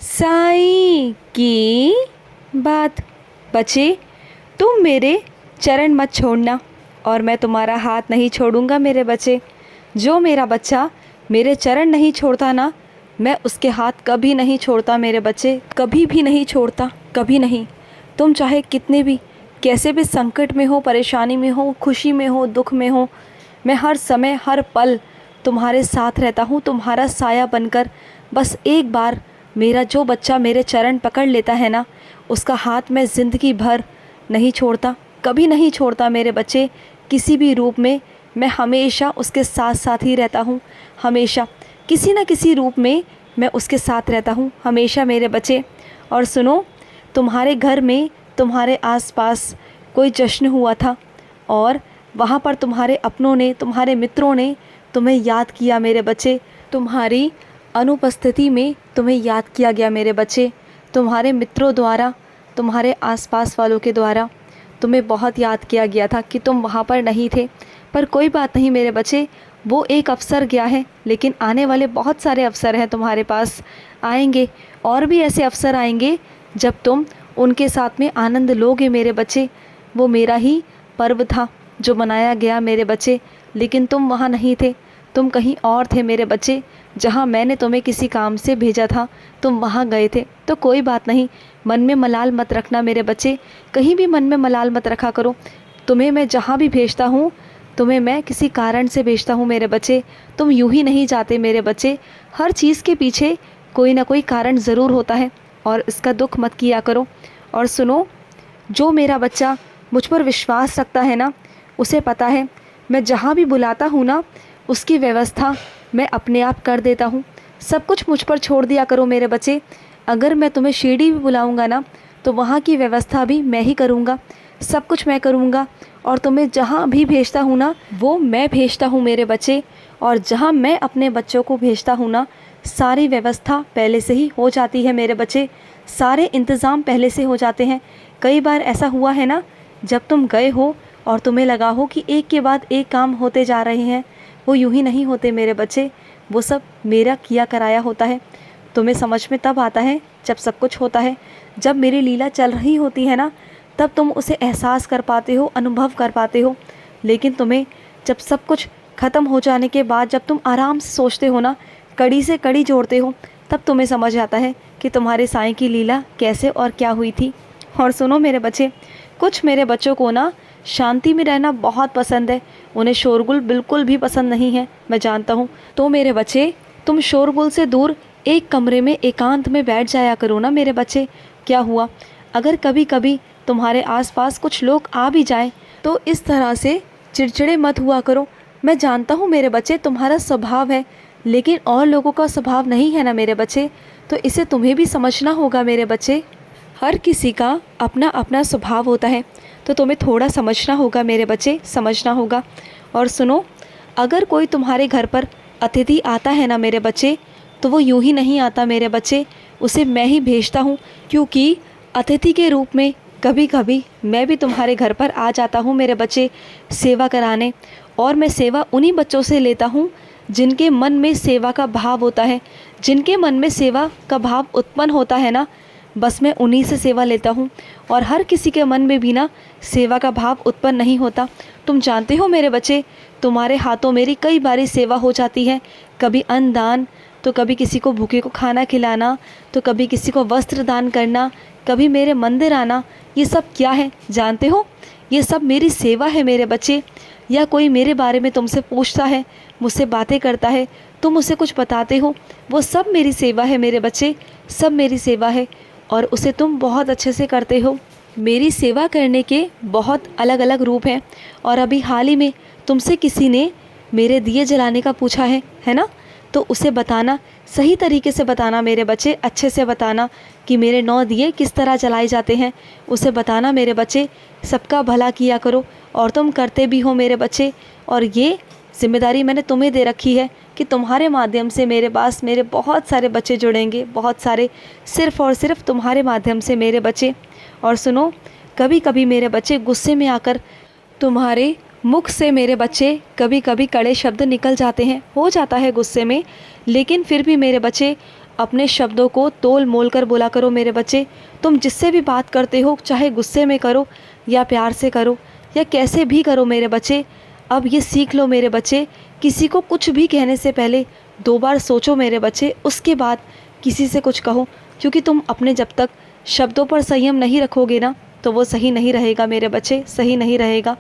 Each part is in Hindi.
साईं की बात। बच्चे, तुम मेरे चरण मत छोड़ना और मैं तुम्हारा हाथ नहीं छोड़ूंगा मेरे बच्चे। जो मेरा बच्चा मेरे चरण नहीं छोड़ता ना, मैं उसके हाथ कभी नहीं छोड़ता मेरे बच्चे, कभी भी नहीं छोड़ता, कभी नहीं। तुम चाहे कितने भी कैसे भी संकट में हो, परेशानी में हो, खुशी में हो, दुख में हो, मैं हर समय हर पल तुम्हारे साथ रहता हूँ, तुम्हारा साया बनकर। बस एक बार मेरा जो बच्चा मेरे चरण पकड़ लेता है ना, उसका हाथ मैं ज़िंदगी भर नहीं छोड़ता, कभी नहीं छोड़ता मेरे बच्चे। किसी भी रूप में मैं हमेशा उसके साथ साथ ही रहता हूँ, हमेशा किसी न किसी रूप में मैं उसके साथ रहता हूँ हमेशा मेरे बच्चे। और सुनो, तुम्हारे घर में, तुम्हारे आसपास कोई जश्न हुआ था और वहाँ पर तुम्हारे अपनों ने, तुम्हारे मित्रों ने तुम्हें याद किया मेरे बच्चे। तुम्हारी अनुपस्थिति में तुम्हें याद किया गया मेरे बच्चे। तुम्हारे मित्रों द्वारा, तुम्हारे आसपास वालों के द्वारा तुम्हें बहुत याद किया गया था कि तुम वहाँ पर नहीं थे। पर कोई बात नहीं मेरे बच्चे, वो एक अवसर गया है, लेकिन आने वाले बहुत सारे अवसर हैं तुम्हारे पास, आएंगे और भी ऐसे अवसर आएंगे जब तुम उनके साथ में आनंद लोगे मेरे बच्चे। वो मेरा ही पर्व था जो मनाया गया मेरे बच्चे, लेकिन तुम वहाँ नहीं थे, तुम कहीं और थे मेरे बच्चे। जहाँ मैंने तुम्हें किसी काम से भेजा था तुम वहाँ गए थे। तो कोई बात नहीं, मन में मलाल मत रखना मेरे बच्चे, कहीं भी मन में मलाल मत रखा करो। तुम्हें मैं जहाँ भी भेजता हूँ, तुम्हें मैं किसी कारण से भेजता हूँ मेरे बच्चे। तुम यूँ ही नहीं जाते मेरे बच्चे, हर चीज़ के पीछे कोई ना कोई कारण ज़रूर होता है और इसका दुख मत किया करो। और सुनो, जो मेरा बच्चा मुझ पर विश्वास रखता है ना, उसे पता है मैं जहाँ भी बुलाता हूँ ना, उसकी व्यवस्था मैं अपने आप कर देता हूँ। सब कुछ मुझ पर छोड़ दिया करो मेरे बच्चे। अगर मैं तुम्हें शिरडी भी बुलाऊँगा ना, तो वहाँ की व्यवस्था भी मैं ही करूँगा, सब कुछ मैं करूँगा। और तुम्हें जहाँ भी भेजता हूँ ना, वो मैं भेजता हूँ मेरे बच्चे। और जहाँ मैं अपने बच्चों को भेजता हूँ ना, सारी व्यवस्था पहले से ही हो जाती है मेरे बच्चे, सारे इंतज़ाम पहले से हो जाते हैं। कई बार ऐसा हुआ है ना, जब तुम गए हो और तुम्हें लगा हो कि एक के बाद एक काम होते जा रहे हैं, वो यूं ही नहीं होते मेरे बच्चे, वो सब मेरा किया कराया होता है। तुम्हें समझ में तब आता है जब सब कुछ होता है, जब मेरी लीला चल रही होती है ना, तब तुम उसे एहसास कर पाते हो, अनुभव कर पाते हो। लेकिन तुम्हें जब सब कुछ ख़त्म हो जाने के बाद, जब तुम आराम से सोचते हो ना, कड़ी से कड़ी जोड़ते हो, तब तुम्हें समझ आता है कि तुम्हारे साईं की लीला कैसे और क्या हुई थी। और सुनो मेरे बच्चे, कुछ मेरे बच्चों को ना शांति में रहना बहुत पसंद है, उन्हें शोरगुल बिल्कुल भी पसंद नहीं है, मैं जानता हूँ। तो मेरे बच्चे, तुम शोरगुल से दूर एक कमरे में एकांत में बैठ जाया करो ना मेरे बच्चे। क्या हुआ अगर कभी कभी तुम्हारे आसपास कुछ लोग आ भी जाएं, तो इस तरह से चिड़चिड़े मत हुआ करो। मैं जानता हूँ मेरे बच्चे, तुम्हारा स्वभाव है, लेकिन और लोगों का स्वभाव नहीं है ना मेरे बच्चे, तो इसे तुम्हें भी समझना होगा मेरे बच्चे। हर किसी का अपना अपना स्वभाव होता है, तो तुम्हें थोड़ा समझना होगा मेरे बच्चे, समझना होगा। और सुनो, अगर कोई तुम्हारे घर पर अतिथि आता है ना मेरे बच्चे, तो वो यूं ही नहीं आता मेरे बच्चे, उसे मैं ही भेजता हूँ। क्योंकि अतिथि के रूप में कभी कभी मैं भी तुम्हारे घर पर आ जाता हूँ मेरे बच्चे, सेवा कराने। और मैं सेवा उन्हीं बच्चों से लेता हूँ जिनके मन में सेवा का भाव होता है, जिनके मन में सेवा का भाव उत्पन्न होता है ना, बस मैं उन्हीं से सेवा लेता हूँ। और हर किसी के मन में भी ना सेवा का भाव उत्पन्न नहीं होता। तुम जानते हो मेरे बच्चे, तुम्हारे हाथों मेरी कई बारी सेवा हो जाती है, कभी अन्न दान, तो कभी किसी को भूखे को खाना खिलाना, तो कभी किसी को वस्त्र दान करना, कभी मेरे मंदिर आना। ये सब क्या है जानते हो? ये सब मेरी सेवा है मेरे बच्चे। या कोई मेरे बारे में तुमसे पूछता है, मुझसे बातें करता है, तुम उसे कुछ बताते हो, वो सब मेरी सेवा है मेरे बच्चे, सब मेरी सेवा है। और उसे तुम बहुत अच्छे से करते हो। मेरी सेवा करने के बहुत अलग अलग रूप हैं। और अभी हाल ही में तुमसे किसी ने मेरे दिए जलाने का पूछा है ना? तो उसे बताना, सही तरीके से बताना मेरे बच्चे, अच्छे से बताना कि मेरे 9 दिए किस तरह जलाए जाते हैं, उसे बताना मेरे बच्चे। सबका भला किया करो, और तुम करते भी हो मेरे बच्चे। और ये जिम्मेदारी मैंने तुम्हें दे रखी है कि तुम्हारे माध्यम से मेरे पास मेरे बहुत सारे बच्चे जुड़ेंगे, बहुत सारे, सिर्फ़ और सिर्फ तुम्हारे माध्यम से मेरे बच्चे। और सुनो, कभी कभी मेरे बच्चे गुस्से में आकर तुम्हारे मुख से मेरे बच्चे कभी कभी कड़े शब्द निकल जाते हैं, हो जाता है गुस्से में, लेकिन फिर भी मेरे बच्चे अपने शब्दों को तोल मोल कर बोला करो मेरे बच्चे। तुम जिससे भी बात करते हो, चाहे गुस्से में करो या प्यार से करो या कैसे भी करो मेरे बच्चे, अब ये सीख लो मेरे बच्चे, किसी को कुछ भी कहने से पहले 2 बार सोचो मेरे बच्चे, उसके बाद किसी से कुछ कहो। क्योंकि तुम अपने जब तक शब्दों पर संयम नहीं रखोगे ना, तो वो सही नहीं रहेगा मेरे बच्चे, सही नहीं रहेगा।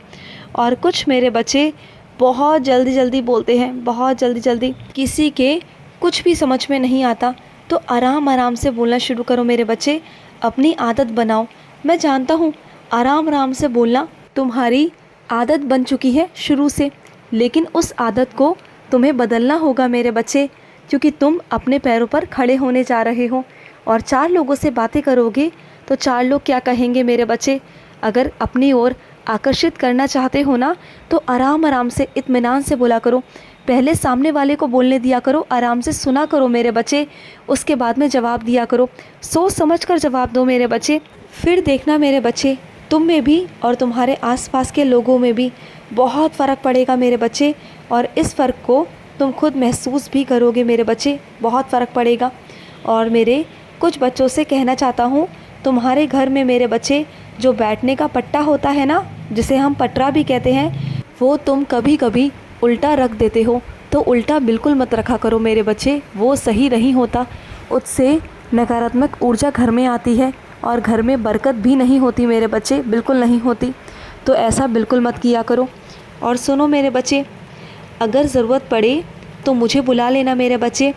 और कुछ मेरे बच्चे बहुत जल्दी जल्दी बोलते हैं, बहुत जल्दी जल्दी, किसी के कुछ भी समझ में नहीं आता, तो आराम आराम से बोलना शुरू करो मेरे बच्चे, अपनी आदत बनाओ। मैं जानता हूँ आराम आराम से बोलना तुम्हारी आदत बन चुकी है शुरू से, लेकिन उस आदत को तुम्हें बदलना होगा मेरे बच्चे, क्योंकि तुम अपने पैरों पर खड़े होने जा रहे हो। और 4 लोगों से बातें करोगे तो 4 लोग क्या कहेंगे मेरे बच्चे। अगर अपनी ओर आकर्षित करना चाहते हो ना, तो आराम आराम से इत्मीनान से बोला करो। पहले सामने वाले को बोलने दिया करो, आराम से सुना करो मेरे बच्चे, उसके बाद में जवाब दिया करो। सोच समझ कर जवाब दो मेरे बच्चे। फिर देखना मेरे बच्चे, तुम में भी और तुम्हारे आसपास के लोगों में भी बहुत फ़र्क पड़ेगा मेरे बच्चे। और इस फ़र्क को तुम खुद महसूस भी करोगे मेरे बच्चे, बहुत फ़र्क पड़ेगा। और मेरे कुछ बच्चों से कहना चाहता हूँ, तुम्हारे घर में मेरे बच्चे जो बैठने का पट्टा होता है ना, जिसे हम पटरा भी कहते हैं, वो तुम कभी कभी उल्टा रख देते हो। तो उल्टा बिल्कुल मत रखा करो मेरे बच्चे, वो सही नहीं होता। उससे नकारात्मक ऊर्जा घर में आती है और घर में बरकत भी नहीं होती मेरे बच्चे, बिल्कुल नहीं होती। तो ऐसा बिल्कुल मत किया करो। और सुनो मेरे बच्चे, अगर ज़रूरत पड़े तो मुझे बुला लेना मेरे बच्चे।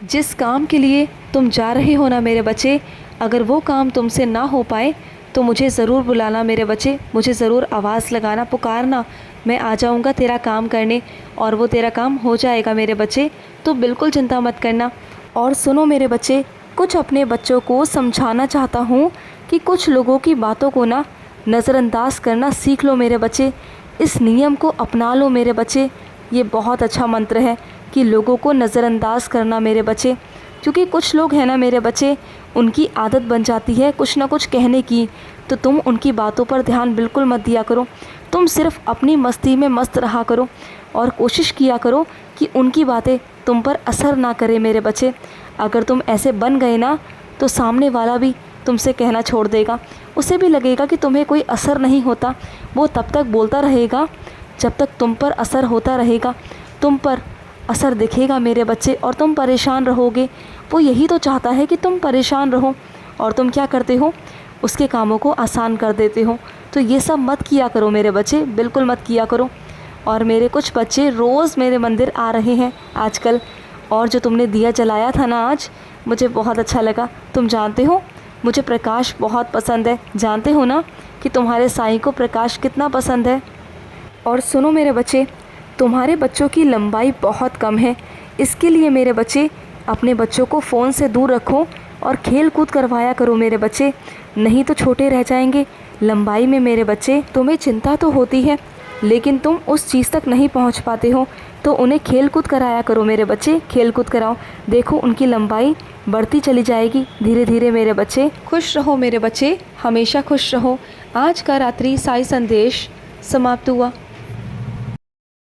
जिस काम के लिए तुम जा रहे हो ना मेरे बच्चे, अगर वो काम तुमसे ना हो पाए तो मुझे ज़रूर बुलाना मेरे बच्चे, मुझे ज़रूर आवाज़ लगाना, पुकारना, मैं आ जाऊँगा तेरा काम करने और वो तेरा काम हो जाएगा मेरे बच्चे। तो बिल्कुल चिंता मत करना। और सुनो मेरे बच्चे, कुछ अपने बच्चों को समझाना चाहता हूँ कि कुछ लोगों की बातों को ना नज़रअंदाज करना सीख लो मेरे बच्चे। इस नियम को अपना लो मेरे बच्चे। ये बहुत अच्छा मंत्र है कि लोगों को नज़रअंदाज करना मेरे बच्चे, क्योंकि कुछ लोग हैं ना मेरे बच्चे, उनकी आदत बन जाती है कुछ ना कुछ कहने की, तो तुम उनकी बातों पर ध्यान बिल्कुल मत दिया करो। तुम सिर्फ अपनी मस्ती में मस्त रहा करो और कोशिश किया करो कि उनकी बातें तुम पर असर ना करे मेरे बच्चे। अगर तुम ऐसे बन गए ना, तो सामने वाला भी तुमसे कहना छोड़ देगा, उसे भी लगेगा कि तुम्हें कोई असर नहीं होता। वो तब तक बोलता रहेगा जब तक तुम पर असर होता रहेगा, तुम पर असर दिखेगा मेरे बच्चे और तुम परेशान रहोगे। वो यही तो चाहता है कि तुम परेशान रहो, और तुम क्या करते हो, उसके कामों को आसान कर देते हो। तो ये सब मत किया करो मेरे बच्चे, बिल्कुल मत किया करो। और मेरे कुछ बच्चे रोज़ मेरे मंदिर आ रहे हैं आजकल, और जो तुमने दिया जलाया था ना आज, मुझे बहुत अच्छा लगा। तुम जानते हो मुझे प्रकाश बहुत पसंद है, जानते हो ना कि तुम्हारे साईं को प्रकाश कितना पसंद है। और सुनो मेरे बच्चे, तुम्हारे बच्चों की लंबाई बहुत कम है, इसके लिए मेरे बच्चे अपने बच्चों को फ़ोन से दूर रखो और खेल कूद करवाया करो मेरे बच्चे, नहीं तो छोटे रह जाएंगे लंबाई में मेरे बच्चे। तुम्हें चिंता तो होती है, लेकिन तुम उस चीज़ तक नहीं पहुंच पाते हो, तो उन्हें खेल कूद कराया करो मेरे बच्चे, खेल कूद कराओ। देखो उनकी लंबाई बढ़ती चली जाएगी धीरे धीरे मेरे बच्चे। खुश रहो मेरे बच्चे, हमेशा खुश रहो। आज का रात्रि साई संदेश समाप्त हुआ।